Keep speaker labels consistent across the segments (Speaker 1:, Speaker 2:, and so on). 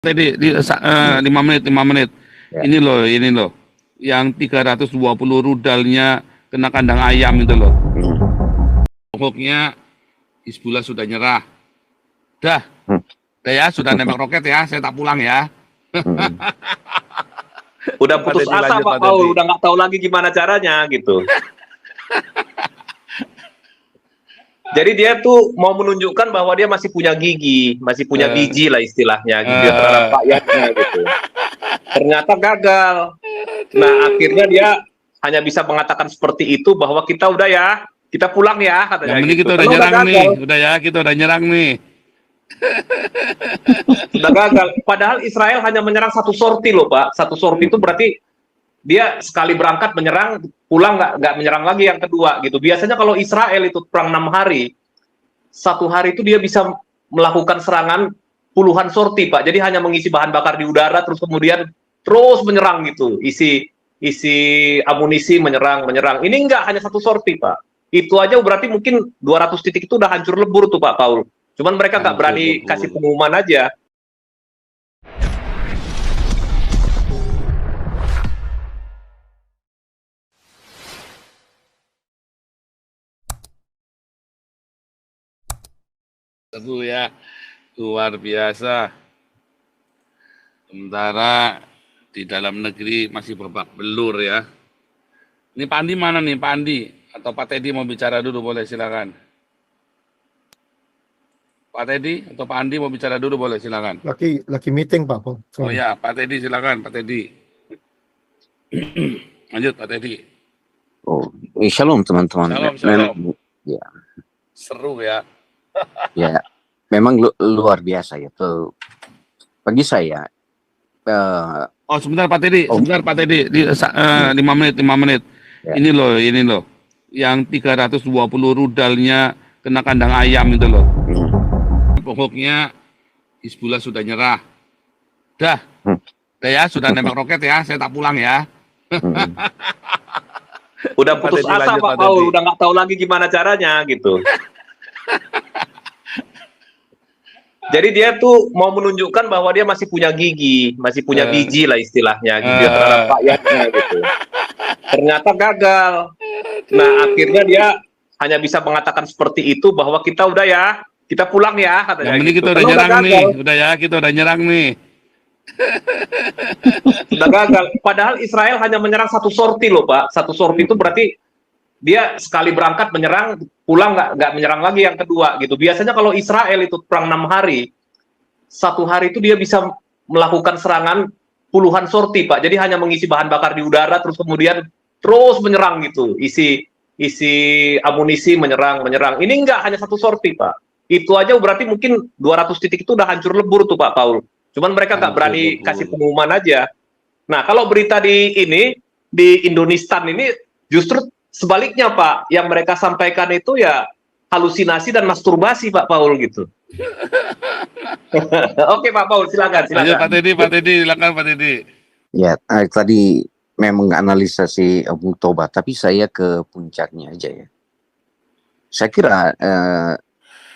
Speaker 1: Tadi 5 menit, 5 menit.
Speaker 2: Ya.
Speaker 1: Ini loh, yang 320 rudalnya kena kandang ayam itu loh. Pokoknya Hizbullah sudah nyerah. Dah ya, sudah nembak roket ya, saya tak pulang ya.
Speaker 3: Udah putus
Speaker 1: Teddy,
Speaker 3: asa
Speaker 1: lanjut,
Speaker 3: Pak
Speaker 1: Pak
Speaker 3: Paul,
Speaker 1: Teddy.
Speaker 3: udah nggak tahu lagi gimana caranya gitu. Jadi dia tuh mau menunjukkan bahwa dia masih punya gigi, masih punya biji lah istilahnya gitu ya terhadap rakyatnya gitu. Ternyata gagal. Nah akhirnya dia hanya bisa mengatakan seperti itu bahwa kita udah ya, kita pulang ya katanya
Speaker 1: Yang penting
Speaker 3: gitu.
Speaker 1: kita udah
Speaker 3: Karena udah
Speaker 1: nyerang nih,
Speaker 3: gagal,
Speaker 1: udah ya, kita udah nyerang nih.
Speaker 3: udah gagal. Padahal Israel hanya menyerang satu sorti loh Pak. Satu sorti itu berarti dia sekali berangkat menyerang, pulang nggak menyerang lagi yang kedua gitu. Biasanya kalau Israel itu perang 6 hari, satu hari itu dia bisa melakukan serangan puluhan sorti Pak. Jadi hanya mengisi bahan bakar di udara terus kemudian terus menyerang gitu. Isi amunisi menyerang. Ini enggak hanya satu sorti Pak. Itu aja berarti mungkin 200 titik itu udah hancur lebur tuh Pak Paul. Cuman mereka nggak berani kasih pengumuman aja.
Speaker 1: Seru ya, luar biasa. Sementara di dalam negeri masih babak belur ya. Ini Pak Andi mana nih, Pak Andi? Atau Pak Teddy mau bicara dulu, boleh silakan. Pak Teddy atau Pak Andi mau bicara dulu, boleh silakan.
Speaker 4: Lagi meeting Pak Paul.
Speaker 1: Oh ya, Pak Teddy silakan, Pak Teddy. Lanjut Pak Teddy.
Speaker 2: Oh, shalom teman-teman.
Speaker 1: Shalom.
Speaker 2: Ya.
Speaker 1: Seru ya.
Speaker 2: Ya, memang luar biasa ya. Tuh, bagi saya.
Speaker 1: Oh sebentar Pak Teddy, sebentar Pak Teddy. 5 menit, 5 menit.
Speaker 2: Ya.
Speaker 1: Ini loh, yang 320 rudalnya kena kandang ayam itu loh. Pokoknya Hizbullah sudah nyerah. Dah ya, sudah nembak roket ya, saya tak pulang ya.
Speaker 3: Udah putus asa Pak Paul, udah nggak tahu lagi gimana caranya gitu. Jadi dia tuh mau menunjukkan bahwa dia masih punya gigi, masih punya biji lah istilahnya gitu ya terhadap rakyatnya gitu. Ternyata gagal. Nah akhirnya dia hanya bisa mengatakan seperti itu bahwa kita udah ya, kita pulang ya katanya.
Speaker 1: Yang penting
Speaker 3: gitu.
Speaker 1: kita udah nyerang nih, udah ya, kita udah nyerang nih.
Speaker 3: Sudah gagal. Padahal Israel hanya menyerang satu sorti loh Pak. Satu sorti itu berarti dia sekali berangkat menyerang, pulang nggak menyerang lagi yang kedua gitu. Biasanya kalau Israel itu perang 6 hari, satu hari itu dia bisa melakukan serangan puluhan sorti Pak. Jadi hanya mengisi bahan bakar di udara terus kemudian terus menyerang gitu. Isi amunisi menyerang. Ini enggak hanya satu sorti Pak. Itu aja berarti mungkin 200 titik itu udah hancur lebur tuh Pak Paul. Cuman mereka nggak berani kasih pengumuman aja. Nah kalau berita di Indonesia ini justru sebaliknya Pak, yang mereka sampaikan itu ya halusinasi dan masturbasi Pak Paul gitu. Oke Pak Paul, silakan.
Speaker 1: Lanjut Pak Teddy, silakan Pak Teddy.
Speaker 2: Ya, tadi memang analisa si Abu Toba, tapi saya ke puncaknya aja ya. Saya kira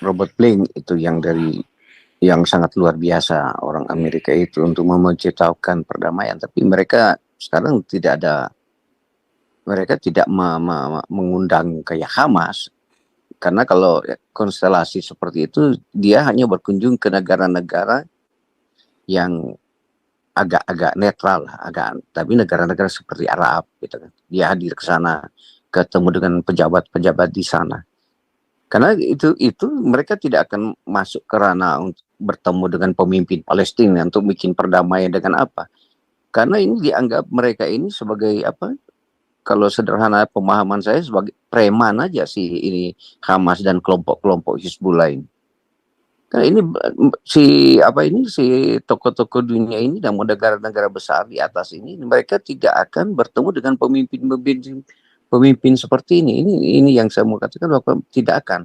Speaker 2: Robert Blaine itu yang sangat luar biasa orang Amerika itu untuk menciptakan perdamaian, tapi mereka sekarang mereka tidak mengundang kayak Hamas, karena kalau konstelasi seperti itu dia hanya berkunjung ke negara-negara yang agak netral lah, tapi negara-negara seperti Arab gitu kan. Dia hadir ke sana, ketemu dengan pejabat-pejabat di sana. Karena itu mereka tidak akan masuk ke ranah untuk bertemu dengan pemimpin Palestina untuk bikin perdamaian dengan apa? Karena ini dianggap mereka ini sebagai apa? Kalau sederhana pemahaman saya sebagai preman aja sih ini Hamas dan kelompok-kelompok Hizbullah ini. Karena ini si tokoh-tokoh dunia ini dan negara-negara besar di atas ini mereka tidak akan bertemu dengan pemimpin seperti ini. Ini yang saya mau katakan bahwa tidak akan.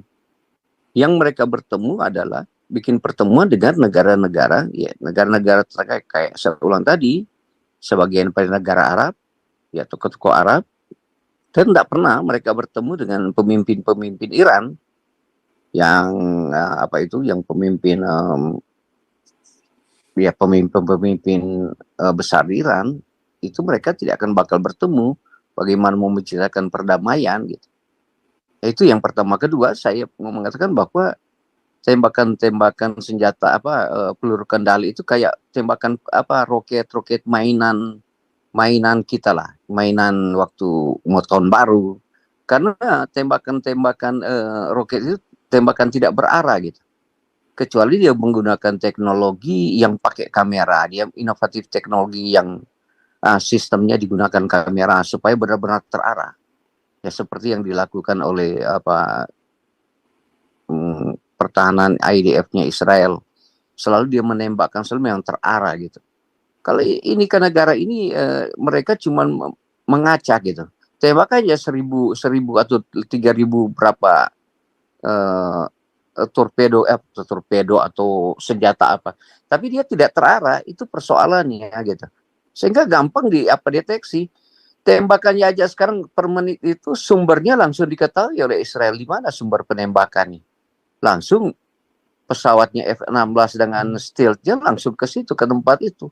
Speaker 2: Yang mereka bertemu adalah bikin pertemuan dengan negara-negara terkait kayak saya ulang tadi sebagian dari negara Arab, ya tokoh-tokoh Arab, dan tidak pernah mereka bertemu dengan pemimpin-pemimpin Iran yang yang pemimpin ya pemimpin-pemimpin besar Iran itu mereka tidak akan bakal bertemu bagaimana mau menciptakan perdamaian gitu. Itu yang pertama. Kedua, saya mau mengatakan bahwa tembakan-tembakan senjata peluru kendali itu kayak tembakan roket-roket mainan kita lah, mainan waktu mau tahun baru. Karena tembakan-tembakan roket itu tembakan tidak berarah gitu. Kecuali dia menggunakan teknologi yang pakai kamera, dia inovatif teknologi yang sistemnya digunakan kamera supaya benar-benar terarah. Ya seperti yang dilakukan oleh pertahanan IDF-nya Israel. Selalu dia menembakkan selalu yang terarah gitu. Kalau ini ke negara ini mereka cuma mengacak gitu. Tembak aja 1000 atau 3000 berapa torpedo atau senjata apa. Tapi dia tidak terarah, itu persoalannya gitu. Sehingga gampang deteksi. Tembakannya aja sekarang per menit itu sumbernya langsung diketahui oleh Israel di mana sumber penembakannya. Langsung pesawatnya F-16 dengan stealth-nya langsung ke situ, ke tempat itu.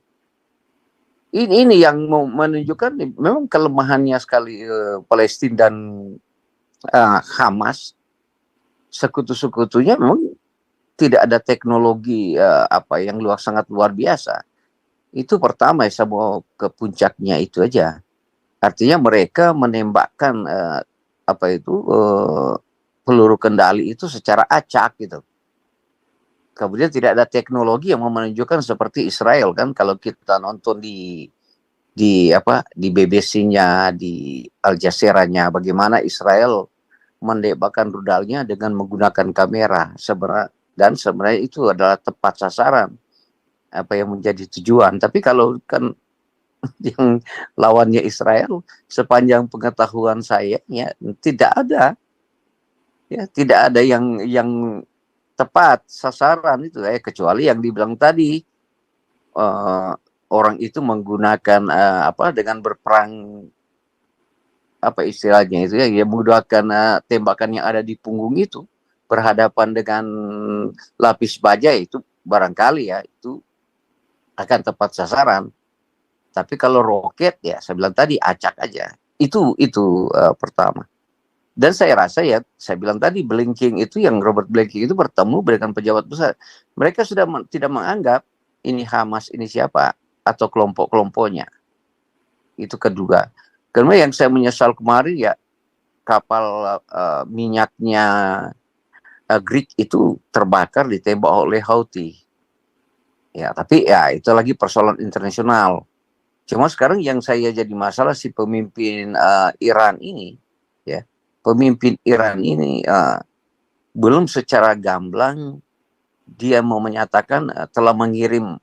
Speaker 2: Ini yang mau menunjukkan memang kelemahannya sekali Palestina dan Hamas. Sekutu-sekutunya memang tidak ada teknologi yang sangat luar biasa. Itu pertama, saya mau ke puncaknya itu aja. Artinya mereka menembakkan peluru kendali itu secara acak gitu. Kemudian tidak ada teknologi yang menunjukkan seperti Israel kan, kalau kita nonton di BBC-nya, di Al Jazeera-nya, bagaimana Israel menembakkan rudalnya dengan menggunakan kamera dan sebenarnya itu adalah tepat sasaran apa yang menjadi tujuan. Tapi kalau kan yang lawannya Israel, sepanjang pengetahuan saya ya tidak ada yang tepat sasaran itu kecuali yang dibilang tadi orang itu menggunakan dengan berperang istilahnya itu ya menggunakan tembakan yang ada di punggung itu berhadapan dengan lapis baja, itu barangkali ya itu akan tepat sasaran. Tapi kalau roket ya saya bilang tadi acak aja. Itu pertama. Dan saya rasa ya saya bilang tadi Blinken itu, yang Robert Blinken itu bertemu dengan pejabat besar. Mereka sudah tidak menganggap ini Hamas ini siapa atau kelompok-kelompoknya. Itu kedua. Karena yang saya menyesal kemarin ya kapal minyaknya Greek itu terbakar ditembak oleh Houthi. Ya, tapi ya itu lagi persoalan internasional. Cuma sekarang yang saya jadi masalah si pemimpin Iran ini, ya, pemimpin Iran ini belum secara gamblang dia mau menyatakan telah mengirim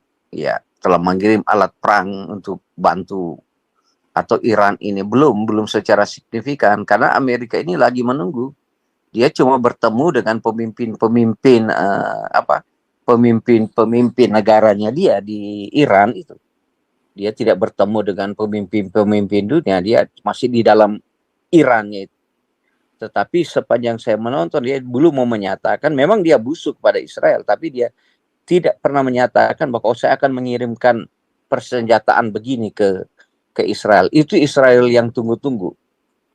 Speaker 2: alat perang untuk bantu, atau Iran ini belum secara signifikan karena Amerika ini lagi menunggu. Dia cuma bertemu dengan pemimpin negaranya dia di Iran itu. Dia tidak bertemu dengan pemimpin dunia, dia masih di dalam Irannya itu. Tetapi sepanjang saya menonton, dia belum mau menyatakan, memang dia busuk pada Israel, tapi dia tidak pernah menyatakan bahwa saya akan mengirimkan persenjataan begini ke Israel. Itu Israel yang tunggu-tunggu.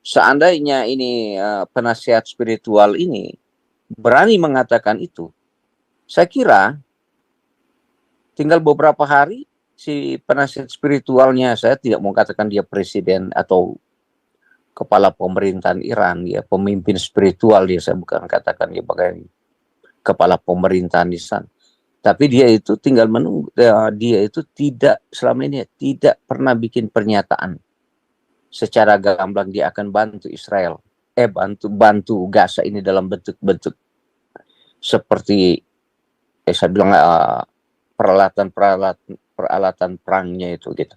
Speaker 2: Seandainya ini penasihat spiritual ini berani mengatakan itu, saya kira tinggal beberapa hari si penasihat spiritualnya, saya tidak mau katakan dia presiden atau kepala pemerintahan Iran, dia pemimpin spiritual, dia saya bukan katakan dia sebagai kepala pemerintahan di sana. Tapi dia itu tinggal menunggu, dia itu selama ini tidak pernah bikin pernyataan secara gamblang dia akan bantu Israel, bantu Gaza ini dalam bentuk-bentuk seperti saya bilang peralatan perangnya itu gitu.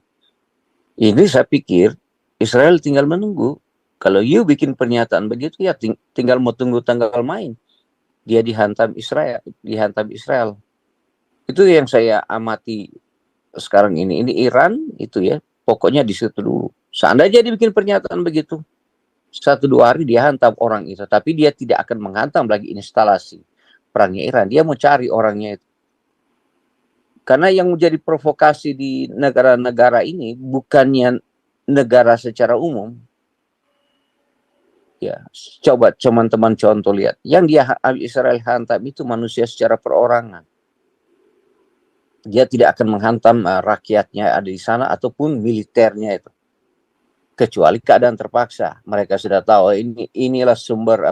Speaker 2: Ini saya pikir Israel tinggal menunggu. Kalau you bikin pernyataan begitu ya tinggal mau tunggu tanggal main. Dia dihantam Israel. Itu yang saya amati sekarang ini. Ini Iran itu ya, pokoknya di situ dulu. Seandainya dia bikin pernyataan begitu, 1-2 hari dia hantam orang itu, tapi dia tidak akan menghantam lagi instalasi perangnya Iran. Dia mau cari orangnya itu. Karena yang menjadi provokasi di negara-negara ini bukannya negara secara umum. Ya, coba teman-teman contoh lihat. Yang Israel hantam itu manusia secara perorangan. Dia tidak akan menghantam rakyatnya ada di sana ataupun militernya itu. Kecuali keadaan terpaksa. Mereka sudah tahu inilah sumber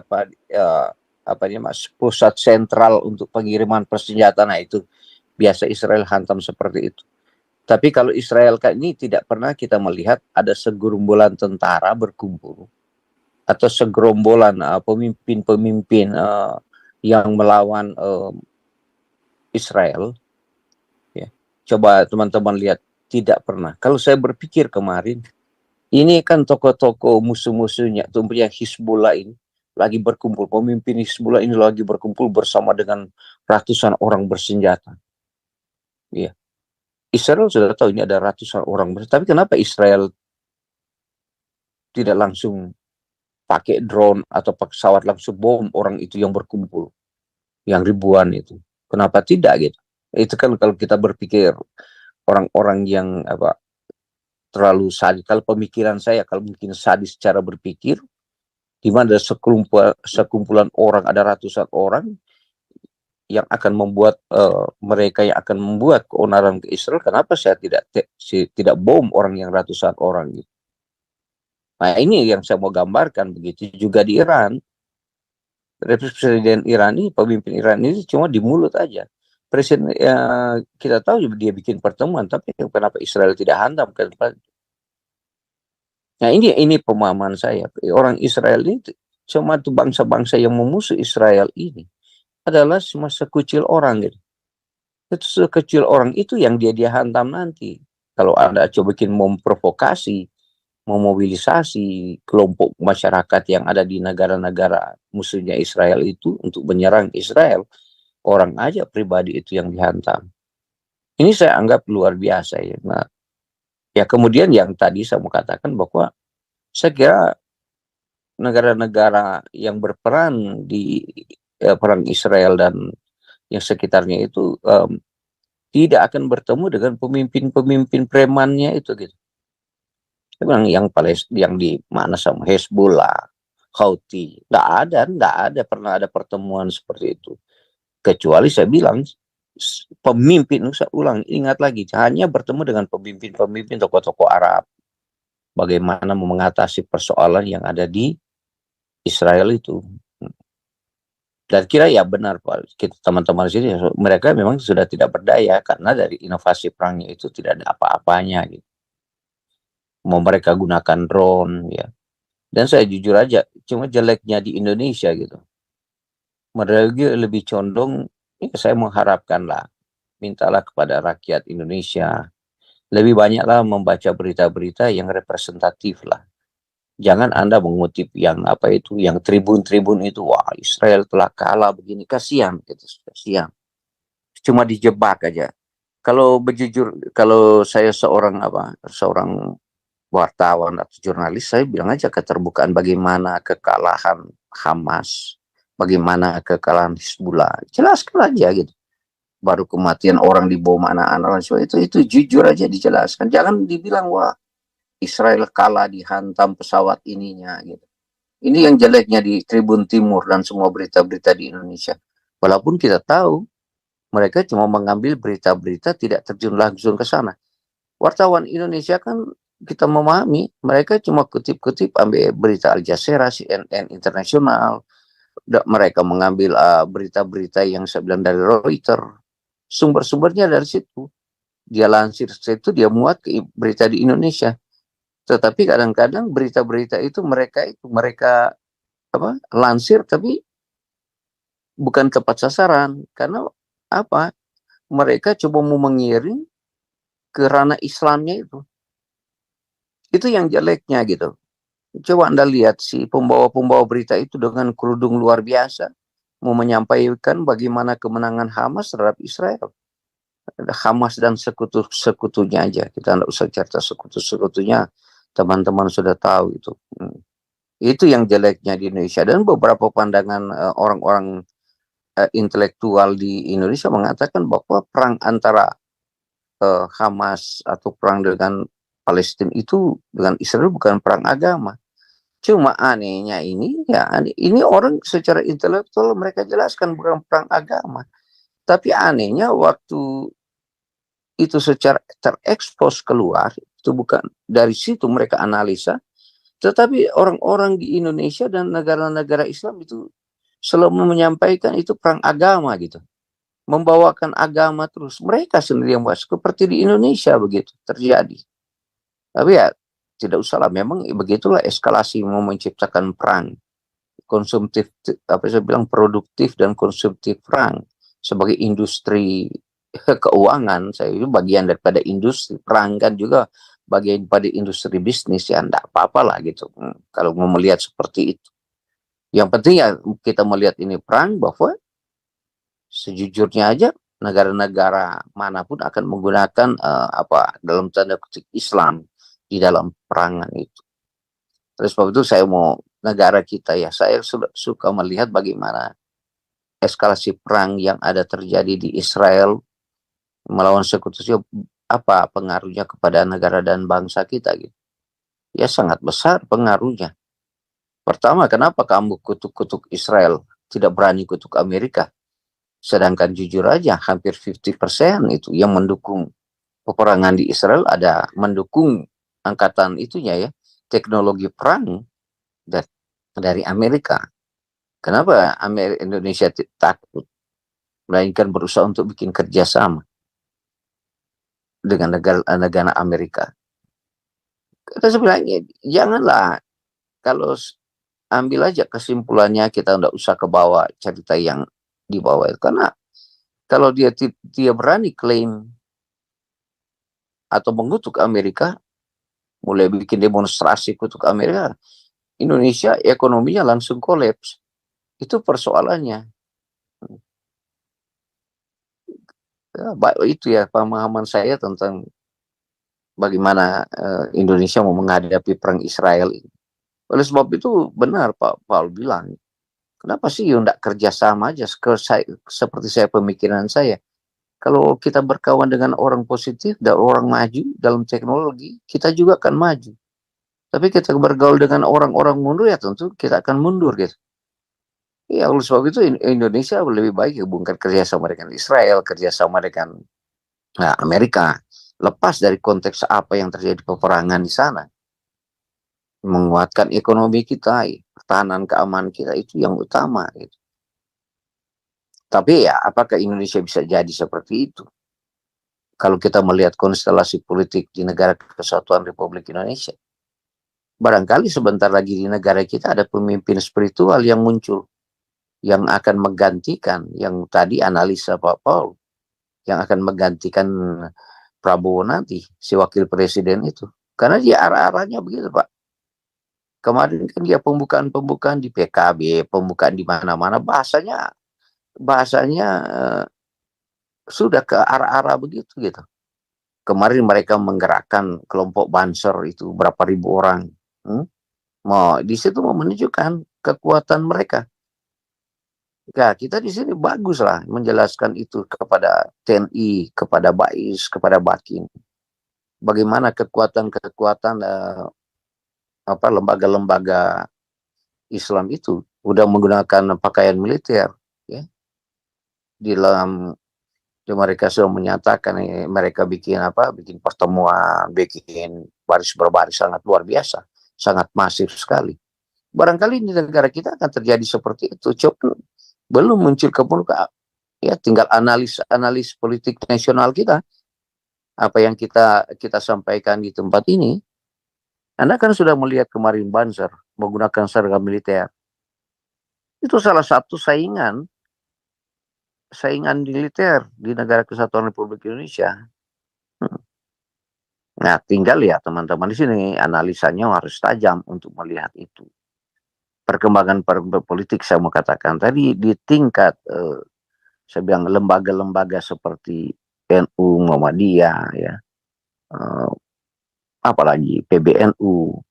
Speaker 2: pusat sentral untuk pengiriman persenjataan. Nah, itu biasa Israel hantam seperti itu. Tapi kalau Israel ini tidak pernah kita melihat ada segerombolan tentara berkumpul atau segerombolan pemimpin-pemimpin yang melawan Israel. Ya. Coba teman-teman lihat, tidak pernah. Kalau saya berpikir kemarin, ini kan tokoh-tokoh musuh-musuhnya, tentunya Hizbullah ini lagi berkumpul. Pemimpin Hizbullah ini lagi berkumpul bersama dengan ratusan orang bersenjata. Ya. Israel sudah tahu ini ada ratusan orang bersenjata. Tapi kenapa Israel tidak langsung pakai drone atau pesawat langsung bom orang itu yang berkumpul, yang ribuan itu? Kenapa tidak gitu? Itu kan kalau kita berpikir orang-orang yang terlalu sadis. Kalau pemikiran saya, kalau mungkin sadis secara berpikir, di mana ada sekumpulan orang, ada ratusan orang yang akan membuat mereka yang akan membuat keonaran ke Israel, kenapa saya tidak bom orang yang ratusan orang gitu. Nah, ini yang saya mau gambarkan. Begitu juga di Iran. Presiden Iran ini, pemimpin Iran ini cuma di mulut aja. Presiden kita tahu dia bikin pertemuan, tapi kenapa Israel tidak hantam? Nah, ini pemahaman saya. Orang Israel ini cuma tuh bangsa-bangsa yang memusuh Israel ini adalah cuma sekucil orang gitu. Itu sekecil orang itu yang dia hantam nanti. Kalau Anda coba bikin memprovokasi, memobilisasi kelompok masyarakat yang ada di negara-negara musuhnya Israel itu untuk menyerang Israel, orang aja pribadi itu yang dihantam. Ini saya anggap luar biasa ya. Nah, ya kemudian yang tadi saya mau katakan bahwa saya kira negara-negara yang berperan di perang Israel dan yang sekitarnya itu tidak akan bertemu dengan pemimpin-pemimpin premannya itu gitu. Yang di mana sama Hezbollah, Houthi, tidak ada pernah ada pertemuan seperti itu. Kecuali saya bilang pemimpin, saya ulang, ingat lagi, hanya bertemu dengan pemimpin-pemimpin tokoh-tokoh Arab. Bagaimana mengatasi persoalan yang ada di Israel itu. Dan kira ya benar Pak, kita teman-teman di sini, mereka memang sudah tidak berdaya karena dari inovasi perangnya itu tidak ada apa-apanya gitu. Mau mereka gunakan drone ya. Dan saya jujur aja, cuma jeleknya di Indonesia gitu. Mereka lebih condong, ya saya mengharapkanlah, mintalah kepada rakyat Indonesia lebih banyaklah membaca berita-berita yang representatif lah. Jangan Anda mengutip yang yang tribun-tribun itu, wah Israel telah kalah begini, kasihan gitu, kasihan. Cuma dijebak aja. Kalau saya seorang wartawan atau jurnalis, saya bilang aja keterbukaan bagaimana kekalahan Hamas, bagaimana kekalahan Hizbullah, jelaskan aja gitu. Baru kematian orang di bom anak-anak itu jujur aja dijelaskan. Jangan dibilang wah Israel kalah dihantam pesawat ininya gitu. Ini yang jeleknya di Tribun Timur dan semua berita-berita di Indonesia. Walaupun kita tahu mereka cuma mengambil berita-berita, tidak terjun langsung ke sana. Wartawan Indonesia kan kita memahami, mereka cuma kutip-kutip ambil berita Al Jazeera, CNN Internasional. Mereka mengambil berita-berita yang saya bilang dari Reuters. Sumber-sumbernya dari situ. Dia lansir situ, dia muat ke berita di Indonesia. Tetapi kadang-kadang berita-berita itu mereka lansir tapi bukan tepat sasaran, karena mereka coba mau mengiring ke ranah Islamnya itu yang jeleknya gitu. Coba Anda lihat si pembawa berita itu dengan kerudung luar biasa mau menyampaikan bagaimana kemenangan Hamas terhadap Israel. Hamas dan sekutu-sekutunya aja, kita tidak usah cerita sekutu-sekutunya, teman-teman sudah tahu itu. Itu yang jeleknya di Indonesia. Dan beberapa pandangan orang-orang intelektual di Indonesia mengatakan bahwa perang antara Hamas atau perang dengan Palestina itu dengan Israel bukan perang agama. Cuma anehnya ini ya ini orang secara intelektual mereka jelaskan bukan perang agama. Tapi anehnya waktu itu secara terekspos keluar itu bukan dari situ mereka analisa. Tetapi orang-orang di Indonesia dan negara-negara Islam itu selalu menyampaikan itu perang agama gitu. Membawakan agama terus. Mereka sendiri yang buat seperti di Indonesia begitu terjadi. Tapi ya tidak usahlah, memang begitulah eskalasi mau menciptakan perang. Konsumtif, apa saya bilang, produktif dan konsumtif perang. Sebagai industri keuangan, saya itu bagian daripada industri perang kan juga bagian pada industri bisnis ya, enggak apa-apa lah gitu. Kalau mau melihat seperti itu. Yang penting ya kita melihat ini perang bahwa sejujurnya aja negara-negara manapun akan menggunakan apa dalam tanda kutip Islam di dalam perangan itu. Terus sebab itu saya mau negara kita ya, saya suka melihat bagaimana eskalasi perang yang ada terjadi di Israel melawan sekutunya, apa pengaruhnya kepada negara dan bangsa kita gitu. Ya sangat besar pengaruhnya. Pertama, kenapa kamu kutuk-kutuk Israel, tidak berani kutuk Amerika? Sedangkan jujur aja hampir 50% itu yang mendukung peperangan di Israel ada mendukung angkatan itunya ya, teknologi perang dari Amerika. Kenapa Indonesia takut? Melainkan berusaha untuk bikin kerjasama dengan negara Amerika. Kita sebenarnya janganlah, kalau ambil aja kesimpulannya, kita tidak usah ke bawah cerita yang di bawah itu. Karena kalau dia berani klaim atau mengutuk Amerika, mulai bikin demonstrasi kutuk Amerika, Indonesia ekonominya langsung kolaps. Itu persoalannya. Ya, itu ya pemahaman saya tentang bagaimana Indonesia mau menghadapi perang Israel ini. Oleh sebab itu benar Pak Paul bilang, kenapa sih tidak kerjasama aja seperti saya, pemikiran saya. Kalau kita berkawan dengan orang positif dan orang maju dalam teknologi, kita juga akan maju. Tapi kita bergaul dengan orang-orang mundur, ya tentu kita akan mundur gitu. Ya, oleh sebab itu Indonesia lebih baik hubungkan kerjasama dengan Israel, kerjasama dengan Amerika. Lepas dari konteks apa yang terjadi peperangan di sana. Menguatkan ekonomi kita, pertahanan keamanan kita itu yang utama gitu. Tapi ya apakah Indonesia bisa jadi seperti itu? Kalau kita melihat konstelasi politik di negara Kesatuan Republik Indonesia, barangkali sebentar lagi di negara kita ada pemimpin spiritual yang muncul, yang akan menggantikan, yang tadi analisa Pak Paul, yang akan menggantikan Prabowo nanti, si wakil presiden itu. Karena dia arah-arahnya begitu Pak. Kemarin kan dia pembukaan di PKB, pembukaan di mana-mana, bahasanya sudah ke arah-arah begitu gitu. Kemarin mereka menggerakkan kelompok Banser itu berapa ribu orang. Mau di situ mau menunjukkan kekuatan mereka. Ya, kita di sini bagus lah menjelaskan itu kepada TNI, kepada BAIS, kepada Bakin. Bagaimana kekuatan-kekuatan lembaga-lembaga Islam itu udah menggunakan pakaian militer ya. Di dalam mereka sudah menyatakan mereka bikin pertemuan, bikin baris berbaris sangat luar biasa, sangat masif sekali. Barangkali di negara kita akan terjadi seperti itu. Coba belum muncul ke permukaan, ya tinggal analis politik nasional kita, apa yang kita sampaikan di tempat ini. Anda kan sudah melihat kemarin Banser menggunakan seragam militer. Itu salah satu saingan militer di negara Kesatuan Republik Indonesia. Nah, tinggal ya teman-teman di sini analisanya harus tajam untuk melihat itu. Perkembangan politik saya mau katakan tadi di tingkat saya bilang lembaga-lembaga seperti NU, Muhammadiyah ya. Apalagi PBNU,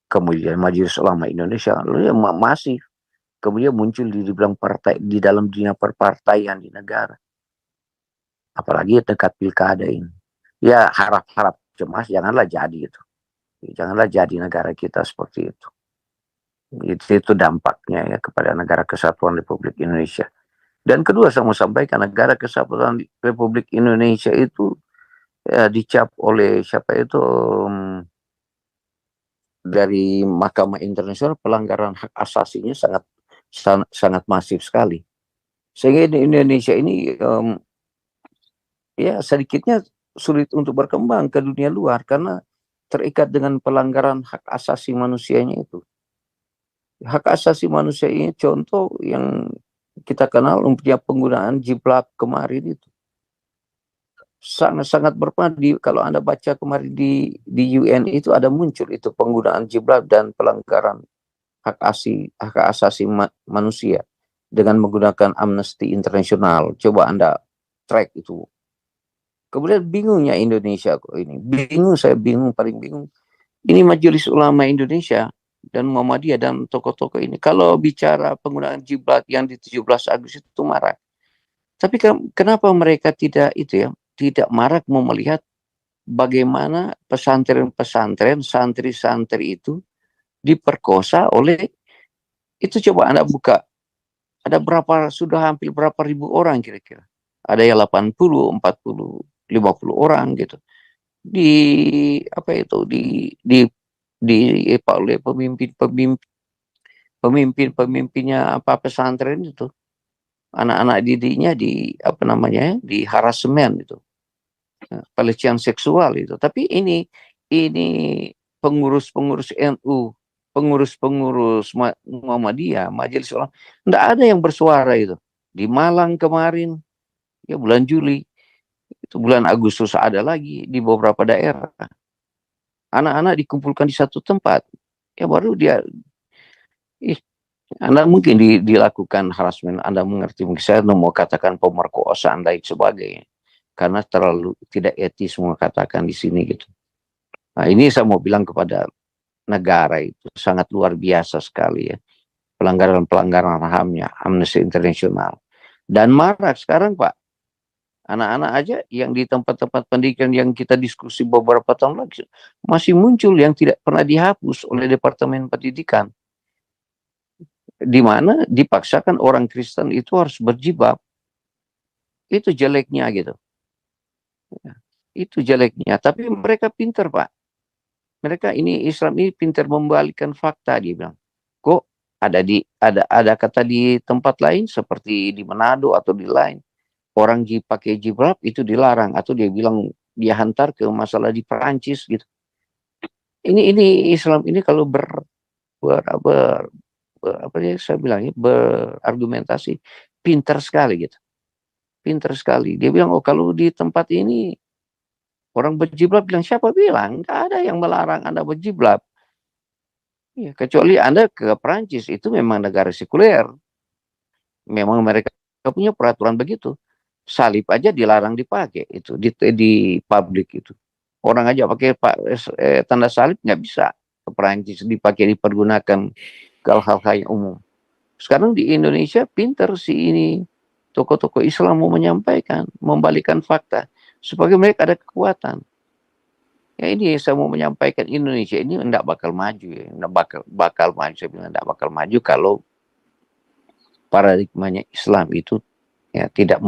Speaker 2: kemudian Majelis Ulama Indonesia, lalu masih kemudian muncul di dalam dunia perpartaian di negara. apalagi dekat pilkada ini. Ya harap-harap cemas janganlah jadi itu. Janganlah jadi negara kita seperti itu. Itu dampaknya ya kepada negara kesatuan Republik Indonesia. Dan kedua saya mau sampaikan negara kesatuan Republik Indonesia itu dicap oleh siapa itu dari Mahkamah Internasional pelanggaran hak asasinya sangat masif sekali. Sehingga di Indonesia ini ya sedikitnya sulit untuk berkembang ke dunia luar karena terikat dengan pelanggaran hak asasi manusianya itu. Hak asasi manusia ini contoh yang kita kenal umumnya penggunaan jiplak kemarin itu sangat-sangat berpengaruh. Kalau Anda baca kemarin di UN itu ada muncul itu penggunaan jiplak dan pelanggaran hak asasi manusia dengan menggunakan Amnesty International. Coba Anda track itu. Kemudian bingungnya Indonesia kok ini. Saya bingung, paling bingung. Ini Majelis Ulama Indonesia dan Muhammadiyah dan tokoh-tokoh ini. Kalau bicara penggunaan jiblat yang di 17 Agustus itu marah. Tapi kenapa mereka tidak marah mau melihat bagaimana pesantren-pesantren, santri-santri itu diperkosa oleh itu. Coba Anda buka. Ada sudah hampir berapa ribu orang kira-kira. Ada yang 80, 40, 50 orang gitu. Oleh pemimpinnya pesantren itu. Anak-anak didiknya di harassment itu. Pelecehan seksual itu. Tapi ini pengurus-pengurus NU, pengurus-pengurus Muhammadiyah, Majelis Ulama, enggak ada yang bersuara itu. Di Malang kemarin, ya bulan Juli, itu bulan Agustus ada lagi di beberapa daerah. Anak-anak dikumpulkan di satu tempat, ya baru Anda mungkin dilakukan harassment, Anda mengerti, mungkin saya mau katakan pemerkosaan dan sebagainya, karena terlalu tidak etis mengatakan di sini gitu. Nah ini saya mau bilang kepada negara itu sangat luar biasa sekali ya, pelanggaran-pelanggaran HAM-nya, Amnesty International. Dan marah sekarang Pak, anak-anak aja yang di tempat-tempat pendidikan yang kita diskusi beberapa tahun lagi masih muncul yang tidak pernah dihapus oleh Departemen Pendidikan, di mana dipaksakan orang Kristen itu harus berjilbab. Itu jeleknya gitu. Itu jeleknya. Tapi mereka pintar Pak. Mereka ini Islam ini pintar membalikkan fakta, dia bilang. Kok ada kata di tempat lain seperti di Manado atau di lain, orang pakai jilbab itu dilarang, atau dia bilang dia hantar ke masalah di Perancis gitu. Ini Islam ini kalau saya bilangnya berargumentasi pintar sekali gitu. Pintar sekali. Dia bilang, oh kalau di tempat ini orang berjilbab, bilang siapa bilang? Nggak ada yang melarang Anda berjilbab. Ya, kecuali Anda ke Perancis, itu memang negara sekuler. Memang mereka punya peraturan begitu. Salib aja dilarang dipakai itu di publik itu. Orang aja pakai tanda salib nggak bisa ke Perancis dipergunakan kalau hal-hal yang umum. Sekarang di Indonesia pinter sih ini tokoh-tokoh Islam mau menyampaikan, membalikkan fakta supaya mereka ada kekuatan. Ya ini saya mau menyampaikan, Indonesia ini enggak bakal maju ya, enggak bakal maju, saya bilang enggak bakal maju kalau paradigmanya Islam itu ya tidak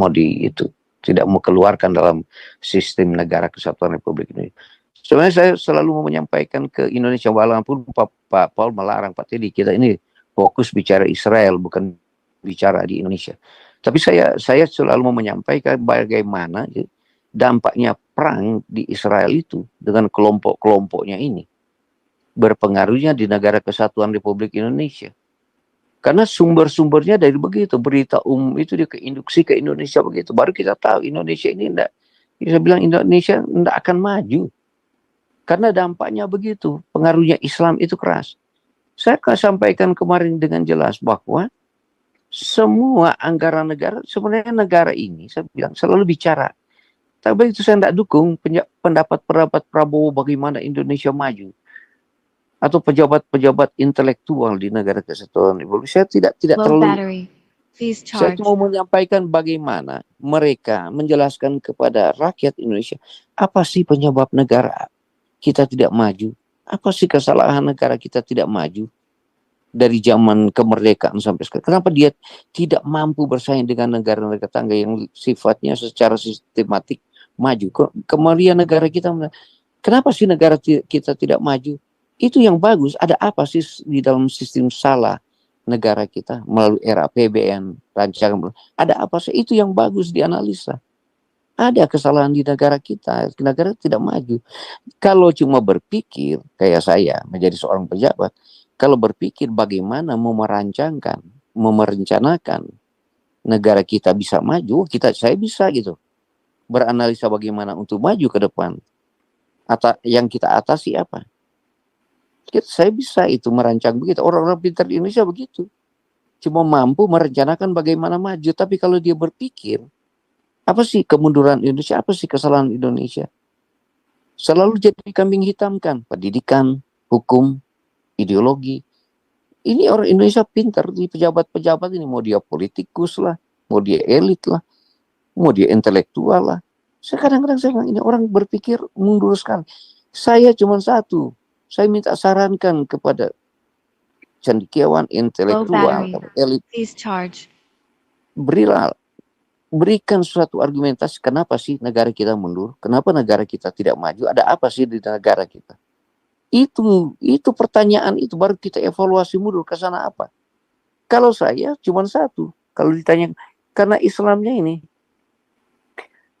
Speaker 2: mau keluarkan dalam sistem negara kesatuan Republik Indonesia. Sebenarnya saya selalu mau menyampaikan ke Indonesia, walaupun Pak Paul melarang, Pak Teddy, kita ini fokus bicara Israel, bukan bicara di Indonesia. Tapi saya selalu mau menyampaikan bagaimana dampaknya perang di Israel itu dengan kelompok-kelompoknya ini berpengaruhnya di negara kesatuan Republik Indonesia. Karena sumber-sumbernya dari begitu, berita itu dia keinduksi ke Indonesia begitu. Baru kita tahu Indonesia ini enggak, saya bilang Indonesia enggak akan maju. Karena dampaknya begitu, pengaruhnya Islam itu keras. Saya akan sampaikan kemarin dengan jelas bahwa semua anggaran negara, sebenarnya negara ini, saya bilang selalu bicara. Tapi itu saya tidak dukung pendapat Prabowo bagaimana Indonesia maju. Atau pejabat-pejabat intelektual di negara kesatuan Republik. Saya tidak terlalu
Speaker 4: Please
Speaker 2: Saya
Speaker 4: charge.
Speaker 2: mau menyampaikan bagaimana mereka menjelaskan kepada rakyat Indonesia apa sih penyebab negara kita tidak maju, apa sih kesalahan negara kita tidak maju dari zaman kemerdekaan sampai sekarang. Kenapa dia tidak mampu bersaing dengan negara-negara tetangga yang sifatnya secara sistematik maju? Kemudian negara kita, kenapa sih negara kita tidak maju? Itu yang bagus. Ada apa sih di dalam sistem salah negara kita melalui era APBN, rancangan? Ada apa sih? Itu yang bagus dianalisa. Ada kesalahan di negara kita, negara tidak maju. Kalau cuma berpikir, kayak saya menjadi seorang pejabat, kalau berpikir bagaimana merencanakan negara kita bisa maju, saya bisa gitu. Beranalisa bagaimana untuk maju ke depan. Atau yang kita atasi apa? Saya bisa itu merancang begitu. Orang-orang pintar di Indonesia begitu. Cuma mampu merencanakan bagaimana maju. Tapi kalau dia berpikir, apa sih kemunduran Indonesia? Apa sih kesalahan Indonesia? Selalu jadi kambing hitam kan. Pendidikan, hukum, ideologi. Ini orang Indonesia pintar di pejabat-pejabat ini. Mau dia politikus lah, mau dia elit lah, mau dia intelektual lah. Kadang-kadang saya bilang, ini orang berpikir mundur sekali. Saya cuma satu. Saya minta sarankan kepada cendekiawan, intelektual, elit.
Speaker 4: Please charge.
Speaker 2: Berikan suatu argumentasi kenapa sih negara kita mundur, kenapa negara kita tidak maju, ada apa sih di negara kita. Itu pertanyaan itu baru kita evaluasi mundur ke sana apa. Kalau saya cuma satu, kalau ditanya karena Islamnya ini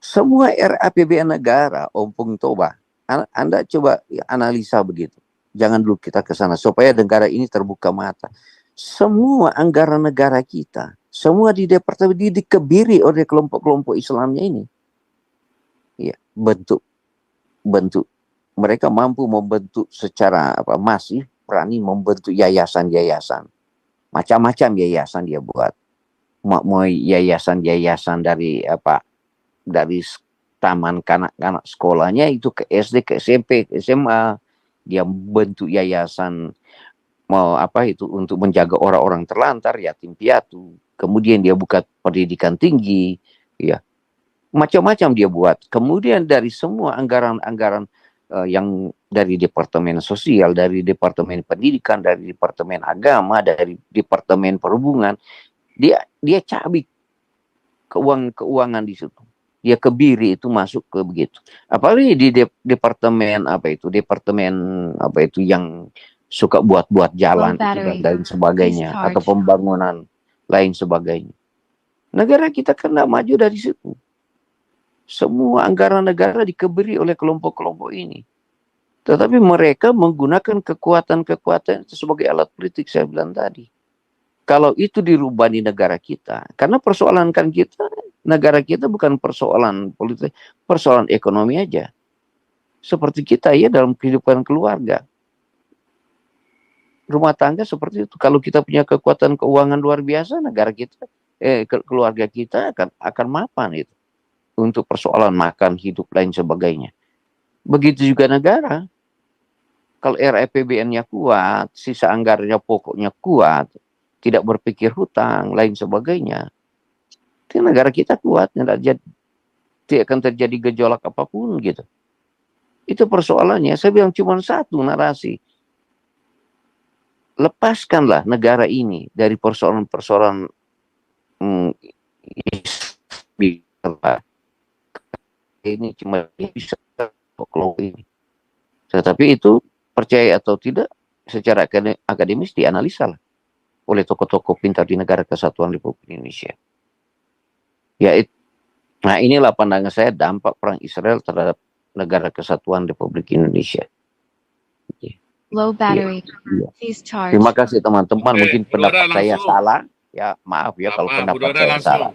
Speaker 2: semua RAPBN negara ompong toba, Anda coba analisa begitu. Jangan dulu kita ke sana supaya negara ini terbuka mata. Semua anggaran negara kita, semua di departemen dikebiri oleh kelompok-kelompok Islamnya ini. Ya, bentuk mereka mampu membentuk secara masif, berani membentuk yayasan-yayasan. Macam-macam yayasan dia buat. Mau yayasan-yayasan dari taman kanak-kanak sekolahnya itu ke SD, ke SMP, ke SMA. Dia bentuk yayasan untuk menjaga orang-orang terlantar, yatim piatu. Kemudian dia buka pendidikan tinggi, ya. Macam-macam dia buat. Kemudian dari semua anggaran-anggaran yang dari Departemen Sosial, dari Departemen Pendidikan, dari Departemen Agama, dari Departemen Perhubungan, dia cabik keuangan di situ. Dia kebiri itu masuk ke begitu. Apalagi di departemen yang suka buat jalan itu dan lain sebagainya, atau pembangunan lain sebagainya. Negara kita kan tidak maju dari situ. Semua anggaran negara dikebiri oleh kelompok-kelompok ini. Tetapi mereka menggunakan kekuatan-kekuatan itu sebagai alat politik, saya bilang tadi. Kalau itu dirubah di negara kita, karena persoalan kan kita, negara kita bukan persoalan politik, persoalan ekonomi aja. Seperti kita ya dalam kehidupan keluarga. Rumah tangga seperti itu. Kalau kita punya kekuatan keuangan luar biasa, negara kita, keluarga kita akan mapan itu untuk persoalan makan, hidup, lain sebagainya. Begitu juga negara. Kalau RAPBN-nya kuat, sisa anggarannya pokoknya kuat, tidak berpikir hutang, lain sebagainya, itu negara kita kuat, tidak akan terjadi gejolak apapun gitu. Itu persoalannya. Saya bilang cuma satu narasi. Lepaskanlah negara ini dari persoalan-persoalan ini cuma bisa kelompok ini. Tetapi itu percaya atau tidak secara akademis dianalisa lah oleh tokoh-tokoh pintar di negara kesatuan Republik Indonesia. Nah inilah pandangan saya dampak perang Israel terhadap negara kesatuan Republik Indonesia.
Speaker 4: Low battery. Please charge.
Speaker 2: Terima kasih teman-teman.
Speaker 1: Oke,
Speaker 2: Mungkin
Speaker 1: Bu Dora
Speaker 2: pendapat saya
Speaker 1: langsung.
Speaker 2: salah. Ya maaf ya kalau pendapat saya salah.